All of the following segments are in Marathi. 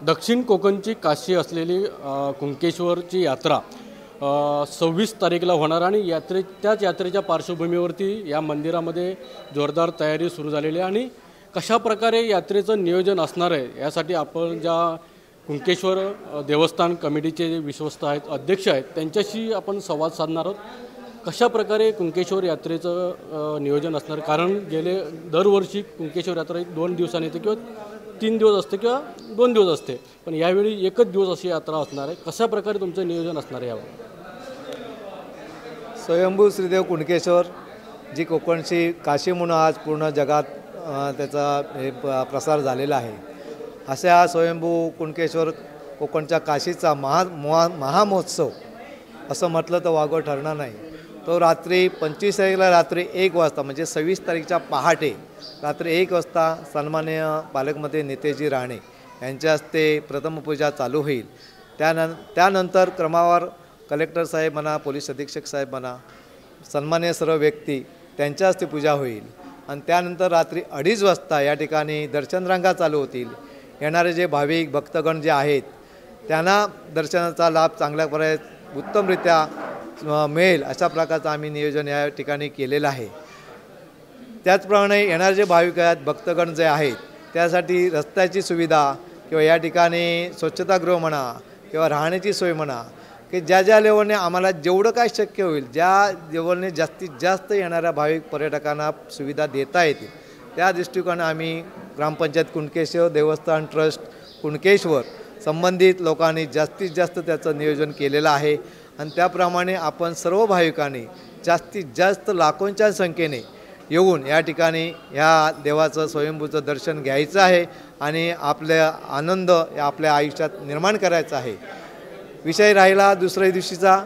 दक्षिण कोकणची काशी असलेली कुणकेश्वरची यात्रा 26 तारीखला होणार आणि त्याच यात्रेच्या पार्श्वभूमीवरती या मंदिरामध्ये जोरदार तयारी सुरू झालेली आहे आणि कशा प्रकारे यात्रेचं नियोजन असणार आहे यासाठी आपण ज्या कुणकेश्वर देवस्थान कमिटीचे जे विश्वस्त आहेत, अध्यक्ष आहेत, त्यांच्याशी आपण संवाद साधणार आहोत। कशा प्रकारे कुणकेश्वर यात्रेचं नियोजन असणार, कारण गेले दरवर्षी कुणकेश्वर यात्रा 2 दिवसांनी येते किंवा 3 दिवस असते किंवा 2 दिवस असते, पण यावेळी एकच दिवस अशी यात्रा असणार आहे। कशा प्रकारे तुमचं नियोजन असणार आहे यावर? स्वयंभू श्रीदेव कुणकेश्वर जी कोकणची काशी म्हणून आज पूर्ण जगात त्याचा प्रसार झालेला आहे, अशा स्वयंभू कुणकेश्वर कोकणच्या काशीचा महामहोत्सव असं म्हटलं तर वावगं ठरणार नाही। तो रात्री 25 तारीखला रात्री 1 वाजता म्हणजे 26 तारीखच्या पहाटे रात्री 1 वाजता सन्माननीय पालकमंत्री नितेशजी राणे यांच्या हस्ते प्रथमपूजा चालू होईल। त्यानंतर क्रमावर कलेक्टर साहेब म्हणा, पोलीस अधीक्षक साहेब म्हणा, सन्माननीय सर्व व्यक्ती त्यांच्या हस्ते पूजा होईल आणि त्यानंतर रात्री 2:30 वाजता या ठिकाणी दर्शन रांगा चालू होतील। येणारे जे भाविक भक्तगण जे आहेत त्यांना दर्शनाचा लाभ चांगल्या प्रकारे उत्तमरित्या मिळेल अशा प्रकारचं आम्ही नियोजन या ठिकाणी केलेलं आहे। त्याचप्रमाणे येणारे जे भाविक आहेत, भक्तगण जे आहेत, त्यासाठी रस्त्याची सुविधा किंवा या ठिकाणी स्वच्छतागृह म्हणा किंवा राहण्याची सोय म्हणा की ज्या लेवलने आम्हाला जेवढं काय शक्य होईल, ज्या लेवलने जास्तीत जास्त येणाऱ्या भाविक पर्यटकांना सुविधा देता येतील त्या दृष्टिकोनाने आम्ही ग्रामपंचायत कुणकेश्वर, देवस्थान ट्रस्ट कुणकेश्वर संबंधित लोकांनी जास्तीत जास्त त्याचं नियोजन केलेलं आहे आणि त्याप्रमाणे आपण सर्व भाविकांनी जास्तीत जास्त लाखोंच्या संख्येने येऊन या ठिकाणी ह्या देवाचं स्वयंभूचं दर्शन घ्यायचं आहे आणि आपल्या आनंद आपल्या आयुष्यात निर्माण करायचा आहे। विषय राहिला दुसऱ्या दिवशीचा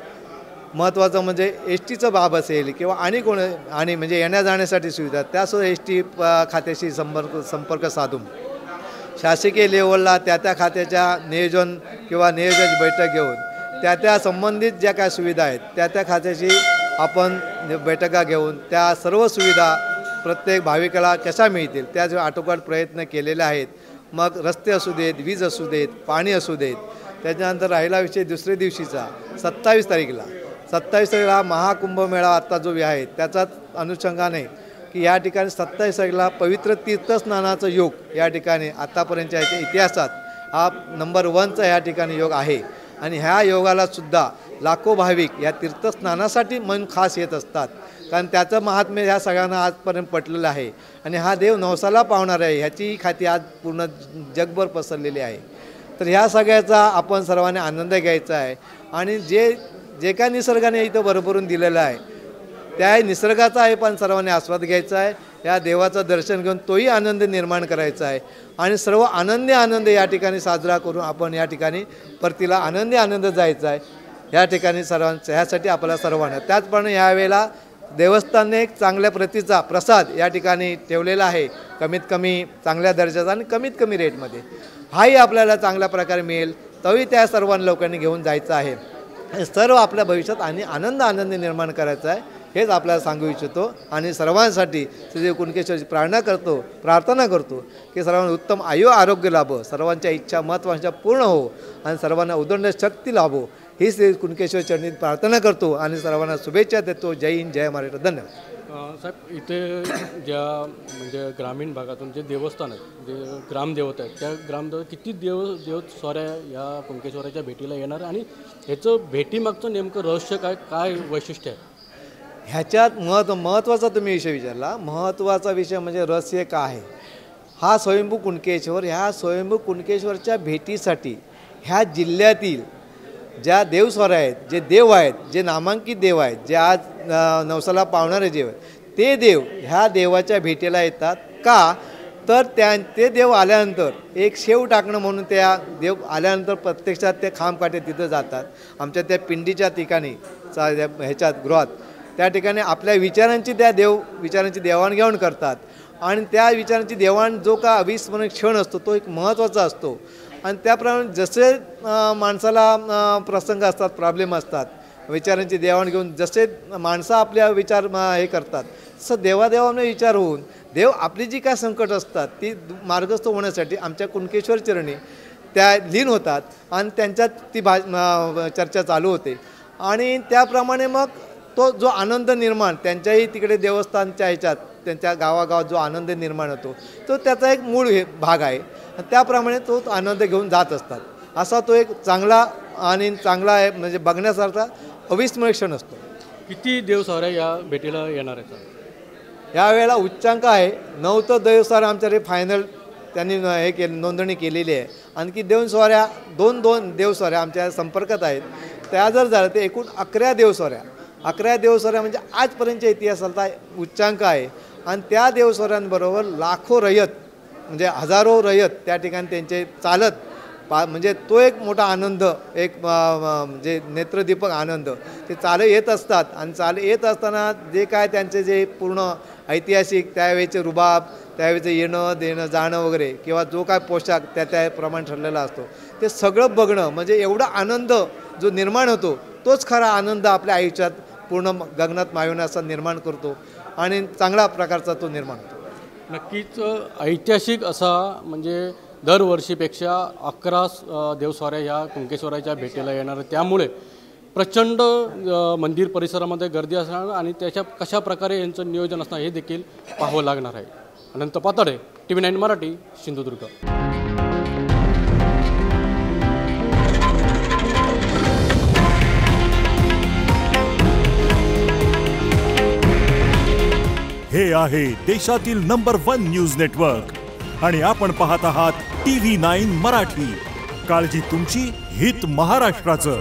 महत्त्वाचं म्हणजे एस टीचं बाब असेल किंवा आणि म्हणजे येण्या जाण्यासाठी सुविधा, त्यासुद्धा एस टी खात्याशी संपर्क साधून शासकीय लेवलला त्या खात्याच्या नियोजन किंवा नियोजनाची बैठक घेऊन त्या संबंधित ज्या काय सुविधा आहेत त्या खात्याची आपण बैठका घेऊन त्या सर्व सुविधा प्रत्येक भाविकाला कशा मिळतील त्याचे आटोकाट प्रयत्न केलेले आहेत। मग रस्ते असू देत, वीज असू देत, पाणी असू देत। त्याच्यानंतर राहिला विषय दुसऱ्या दिवशीचा 27 तारीखला महाकुंभमेळा आता जो आहे त्याचाच अनुषंगाने की या ठिकाणी 27 तारीखला पवित्र तीर्थस्नानाचं योग या ठिकाणी आतापर्यंतच्या याच्या इतिहासात हा नंबर 1चा या ठिकाणी योग आहे आणि ह्या योगाला सुद्धा लाखो भाविक या तीर्थस्नानासाठी मन खास येत असतात, कारण त्याचं महात्म्य ह्या सगळ्यांना आजपर्यंत पटलेलं आहे आणि हा देव नवसाला पावणार आहे ह्याची ख्याती आज पूर्ण जगभर पसरलेली आहे। तर ह्या सगळ्याचा आपण सर्वांनी आनंद घ्यायचा आहे आणि जे काय निसर्गाने इथं भरभरून दिलेलं आहे त्या निसर्गाचा आहे पण सर्वांनी आस्वाद घ्यायचा आहे। या देवाचं दर्शन घेऊन तोही आनंद निर्माण करायचा आहे आणि सर्व आनंद या ठिकाणी साजरा करून आपण या ठिकाणी परतीला आनंद जायचा आहे या ठिकाणी ह्यासाठी आपल्याला सर्वांना। त्याचप्रमाणे यावेळेला देवस्थानने एक चांगल्या प्रतीचा प्रसाद या ठिकाणी ठेवलेला आहे, कमीत कमी चांगल्या दर्जाचा आणि कमीत कमी रेटमध्ये, हाही आपल्याला चांगल्या प्रकारे मिळेल तोही त्या सर्व लोकांनी घेऊन जायचं आहे। सर्व आपल्या भविष्यात आणि आनंद निर्माण करायचा आहे हेच आपल्याला सांगू इच्छितो आणि सर्वांसाठी श्री कुणकेश्वरची प्रार्थना करतो की सर्वांना उत्तम आरोग्य लाभो, सर्वांच्या इच्छा महत्त्वाच्या पूर्ण हो आणि सर्वांना उदंड शक्ती लाभो ही श्री कुणकेश्वर चरणी प्रार्थना करतो आणि सर्वांना शुभेच्छा देतो। जय हिंद, जय महाराष्ट्र, धन्यवाद। साहेब, इथे ज्या म्हणजे ग्रामीण भागातून जे देवस्थान आहेत, जे ग्रामदेवता आहेत, त्या ग्रामदेवता किती देव स्वाऱ्या या कुणकेश्वराच्या भेटीला येणार आणि ह्याचं भेटीमागचं नेमकं रहस्य काय वैशिष्ट्य आहे? ह्याच्यात महत्त्वाचा तुम्ही विषय विचारला। महत्त्वाचा विषय म्हणजे रहस्य काय आहे, हा स्वयंभू कुणकेश्वर, ह्या स्वयंभू कुणकेश्वरच्या भेटीसाठी ह्या जिल्ह्यातील ज्या देवस्वाऱ्या आहेत, जे देव आहेत, जे नामांकित देव आहेत, जे आज नवसाला पावणारे देव आहेत, ते देव ह्या देवाच्या भेटीला येतात का, तर ते देव आल्यानंतर एक शेव टाकणं म्हणून त्या देव आल्यानंतर प्रत्यक्षात ते खामकाठे तिथं जातात आमच्या त्या पिंडीच्या ठिकाणी ह्याच्यात गृहात, त्या ठिकाणी आपल्या विचारांची विचारांची देवाणघेवाण करतात आणि त्या विचारांची देवाण जो का अविस्मरणीय क्षण असतो तो एक महत्त्वाचा असतो आणि त्याप्रमाणे जसे माणसाला प्रसंग असतात, प्रॉब्लेम असतात, विचारांची देवाण घेऊन जसे माणसं आपल्या विचार हे करतात तसं देवादेवांना विचार होऊन देव आपली जी काय संकट असतात ती मार्गस्थ होण्यासाठी आमच्या कुणकेश्वर चरणी त्या लीन होतात आणि त्यांच्यात ती चर्चा चालू होते आणि त्याप्रमाणे मग तो जो आनंद निर्माण त्यांच्याही तिकडे देवस्थानच्या ह्याच्यात त्यांच्या गावागावात जो आनंद निर्माण होतो तो त्याचा एक मूळ भाग आहे. त्याप्रमाणे तो आनंद घेऊन जात असतात. असा तो एक चांगला आहे म्हणजे बघण्यासारखा अविस्मरणीय क्षण असतो. किती देवस्वाऱ्या या भेटीला येणार आहेत? यावेळेला उच्चांक आहे 9 तर देवस्वाऱ्या आमच्याकडे फायनल त्यांनी नोंदणी केलेली आहे. आणखी देवस्वाऱ्या दोन देवस्वाऱ्या आमच्या संपर्कात आहेत. त्या जर झाल्या ते एकूण 11 देवस्वाऱ्या म्हणजे आजपर्यंतच्या इतिहासाचा उच्चांक आहे. आणि त्या देवस्वाऱ्यांबरोबर लाखो रयत म्हणजे हजारो रयत त्या ठिकाणी त्यांचे चालत म्हणजे तो एक मोठा आनंद एक म्हणजे नेत्रदीपक आनंद ते चाले येत असतात. आणि चाले येत असताना जे काय त्यांचे जे पूर्ण ऐतिहासिक त्यावेळेचे रुबाब त्यावेळेचं येणं देणं जाणं वगैरे किंवा जो काय पोशाख त्याप्रमाणे ठरलेला असतो ते सगळं बघणं म्हणजे एवढा आनंद जो निर्माण होतो तोच खरा आनंद आपल्या आयुष्यात पूर्ण गगनात माविण्याचा निर्माण करतो आणि चांगला प्रकारचा तो निर्माण होतो. नक्कीच ऐतिहासिक असा म्हणजे दरवर्षीपेक्षा 11 देवस्वाऱ्या ह्या कुणकेश्वराच्या भेटीला येणार. त्यामुळे प्रचंड मंदिर परिसरामध्ये गर्दी असणार आणि त्याच्या कशा प्रकारे यांचं नियोजन असणार हे देखील पाहावं लागणार आहे. अनंत पाताडे, TV9 मराठी, सिंधुदुर्ग. हे आहे देशातील नंबर 1 न्यूज नेटवर्क आणि आपण पाहत आहात TV9 मराठी. काळजी तुमची, हित महाराष्ट्राचं.